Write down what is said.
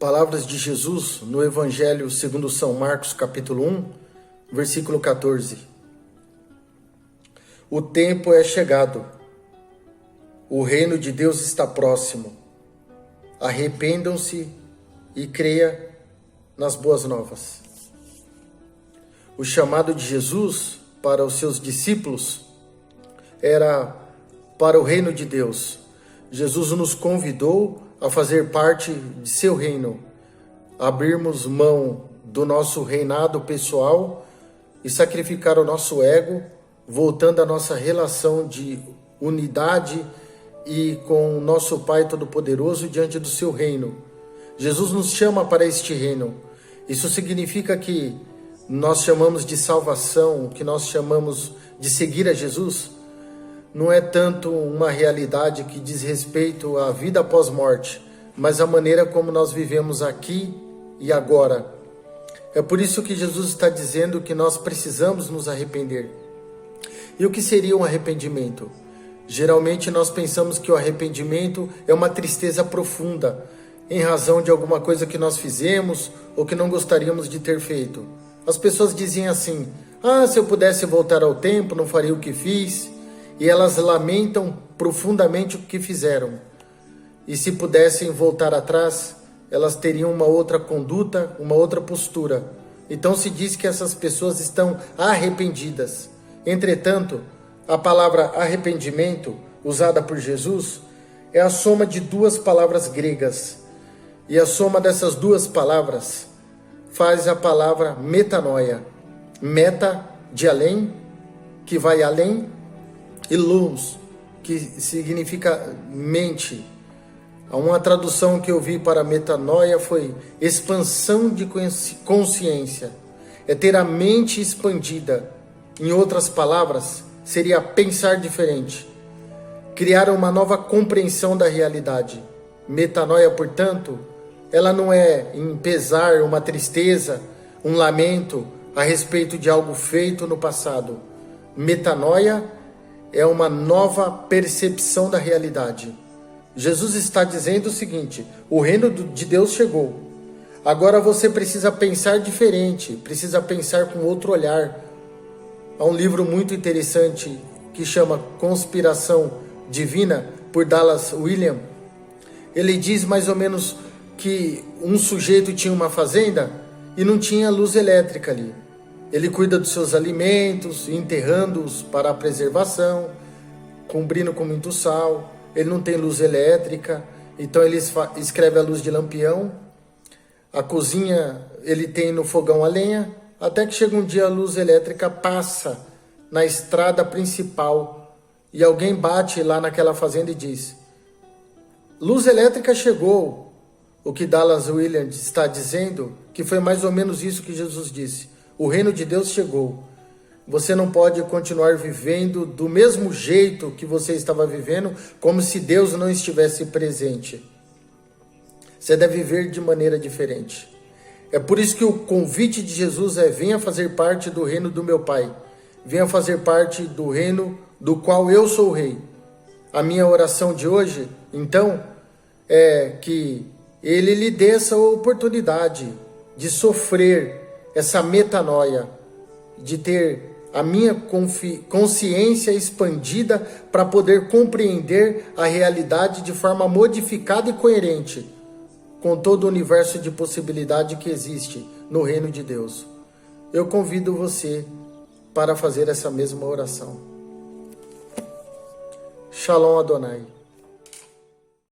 Palavras de Jesus no Evangelho segundo São Marcos, capítulo 1, versículo 14. O tempo é chegado, o reino de Deus está próximo. Arrependam-se e creia nas boas novas. O chamado de Jesus para os seus discípulos era para o reino de Deus. Jesus nos convidou a fazer parte de seu reino, abrirmos mão do nosso reinado pessoal e sacrificar o nosso ego, voltando à nossa relação de unidade e com o nosso Pai Todo-Poderoso diante do seu reino. Jesus nos chama para este reino. Isso significa que nós chamamos de salvação, que nós chamamos de seguir a Jesus, não é tanto uma realidade que diz respeito à vida após morte, mas a maneira como nós vivemos aqui e agora. É por isso que Jesus está dizendo que nós precisamos nos arrepender. E o que seria um arrependimento? Geralmente nós pensamos que o arrependimento é uma tristeza profunda, em razão de alguma coisa que nós fizemos ou que não gostaríamos de ter feito. As pessoas dizem assim: se eu pudesse voltar ao tempo, não faria o que fiz. E elas lamentam profundamente o que fizeram. E se pudessem voltar atrás, elas teriam uma outra conduta, uma outra postura. Então se diz que essas pessoas estão arrependidas. Entretanto, a palavra arrependimento, usada por Jesus, é a soma de duas palavras gregas. E a soma dessas duas palavras faz a palavra metanoia. Meta, de além, que vai além, e luz, que significa mente. Uma tradução que eu vi para metanoia foi expansão de consciência. É ter a mente expandida. Em outras palavras, seria pensar diferente. Criar uma nova compreensão da realidade. Metanoia, portanto, ela não é em pesar, uma tristeza, um lamento a respeito de algo feito no passado. Metanoia é uma nova percepção da realidade. Jesus está dizendo o seguinte: o reino de Deus chegou. Agora você precisa pensar diferente, precisa pensar com outro olhar. Há um livro muito interessante que chama Conspiração Divina, por Dallas Willard. Ele diz mais ou menos que um sujeito tinha uma fazenda e não tinha luz elétrica ali. Ele cuida dos seus alimentos, enterrando-os para a preservação, cobrindo com muito sal. Ele não tem luz elétrica, então ele escreve a luz de lampião. A cozinha ele tem no fogão a lenha, até que chega um dia a luz elétrica passa na estrada principal e alguém bate lá naquela fazenda e diz: luz elétrica chegou. O que Dallas Willard está dizendo, que foi mais ou menos isso que Jesus disse. O reino de Deus chegou. Você não pode continuar vivendo do mesmo jeito que você estava vivendo, como se Deus não estivesse presente. Você deve viver de maneira diferente. É por isso que o convite de Jesus é: venha fazer parte do reino do meu Pai. Venha fazer parte do reino do qual eu sou o rei. A minha oração de hoje, então, é que Ele lhe dê essa oportunidade de sofrer essa metanoia, de ter a minha consciência expandida para poder compreender a realidade de forma modificada e coerente com todo o universo de possibilidade que existe no reino de Deus. Eu convido você para fazer essa mesma oração. Shalom Adonai.